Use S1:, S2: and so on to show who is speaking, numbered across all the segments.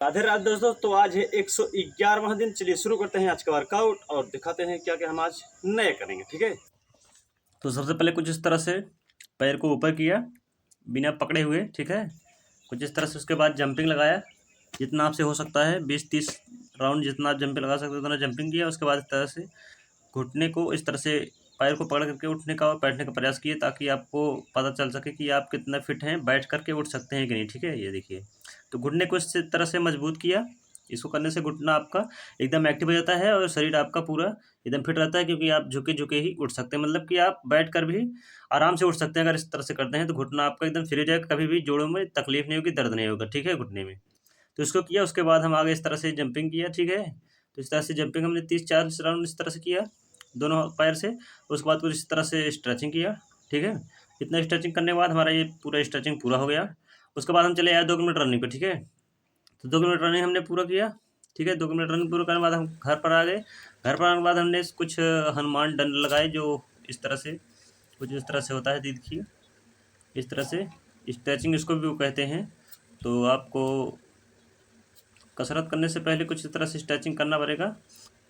S1: राधे राधे दोस्तों। तो आज है 111वां दिन। चलिए शुरू करते हैं आज का वर्कआउट और दिखाते हैं क्या क्या हम आज नए करेंगे। ठीक है, तो सबसे पहले कुछ इस तरह से पैर को ऊपर किया बिना पकड़े हुए। ठीक है, कुछ इस तरह से। उसके बाद जंपिंग लगाया, जितना आपसे हो सकता है 20-30 राउंड जितना आप जंपिंग लगा सकते हो उतना जंपिंग किया। उसके बाद इस तरह से घुटने को इस तरह से पैर को पकड़ करके उठने का और बैठने का प्रयास किए, ताकि आपको पता चल सके कि आप कितना फिट हैं, बैठ करके उठ सकते हैं कि नहीं। ठीक है, ये देखिए। तो घुटने को इस तरह से मजबूत किया। इसको करने से घुटना आपका एकदम एक्टिव हो जाता है और शरीर आपका पूरा एकदम फिट रहता है, क्योंकि आप झुके झुके ही उठ सकते हैं। मतलब कि आप बैठ कर भी आराम से उठ सकते हैं। अगर इस तरह से करते हैं तो घुटना आपका एकदम फ्री हो जाएगा, कभी भी जोड़ों में तकलीफ नहीं होगी, दर्द नहीं होगा। ठीक है, घुटने में। तो इसको किया, उसके बाद हम आगे इस तरह से जंपिंग किया। ठीक है, तो इस तरह से जंपिंग हमने 30-40 राउंड इस तरह से किया दोनों पैर से। उसके बाद कुछ इस तरह से स्ट्रेचिंग किया। ठीक है, इतना स्ट्रेचिंग करने के बाद हमारा ये पूरा स्ट्रेचिंग पूरा हो गया। उसके बाद हम चले आए 2 मिनट रनिंग पे। ठीक है, तो 2 मिनट रनिंग हमने पूरा किया। ठीक है, 2 मिनट रनिंग पूरा करने के बाद हम घर पर आ गए। घर पर आने के बाद हमने कुछ हनुमान दंड लगाए, जो इस तरह से कुछ इस तरह से होता है। देखिए, इस तरह से स्ट्रेचिंग इसको भी वो कहते हैं। तो आपको कसरत करने से पहले कुछ इस तरह से स्ट्रेचिंग करना पड़ेगा,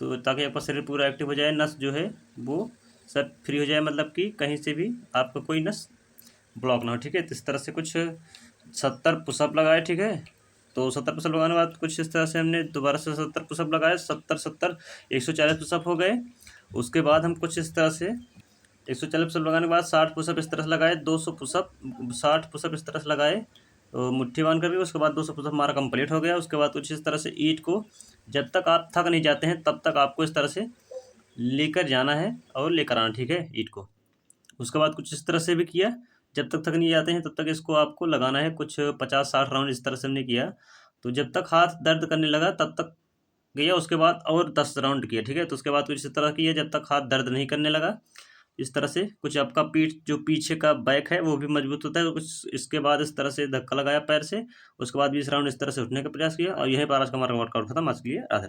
S1: तो ताकि आपका शरीर पूरा एक्टिव हो जाए, नस जो है वो सब फ्री हो जाए, मतलब कि कहीं से भी आपका कोई नस ब्लॉक ना हो। ठीक है, तो इस तरह से कुछ 70 पुशअप लगाए। ठीक है, तो 70 पुशअप लगाने के बाद कुछ इस तरह से हमने दोबारा से 70 पुशअप लगाए। 70-70 140 पुशअप हो गए। उसके बाद हम कुछ इस तरह से 140 पुशअप लगाने के बाद 60 पुशअप इस तरह से लगाए। 200 पुशअप 60 पुशअप इस तरह से लगाए, तो मुट्ठी बांध कर भी। उसके बाद 200 पुशअप हमारा कंप्लीट हो गया। उसके बाद कुछ इस तरह से ईंट को, जब तक आप थक नहीं जाते हैं तब तक आपको इस तरह से लेकर जाना है और लेकर आना। ठीक है, ईंट को। उसके बाद कुछ इस तरह से भी किया, जब तक थक नहीं जाते हैं तब तक इसको आपको लगाना है। कुछ 50-60 राउंड इस तरह से हमने किया। तो जब तक हाथ दर्द करने लगा तब तक किया। उसके बाद और 10 राउंड किया। ठीक है, तो उसके बाद कुछ इस तरह किया जब तक हाथ दर्द नहीं करने लगा। इस तरह से कुछ आपका पीठ जो पीछे का बैक है वो भी मजबूत होता है। तो कुछ इसके बाद इस तरह से धक्का लगाया पैर से। उसके बाद 20 राउंड इस तरह से उठने का प्रयास किया, और यहीं पर आज का हमारा वर्कआउट खत्म। आज के लिए राधे राधे।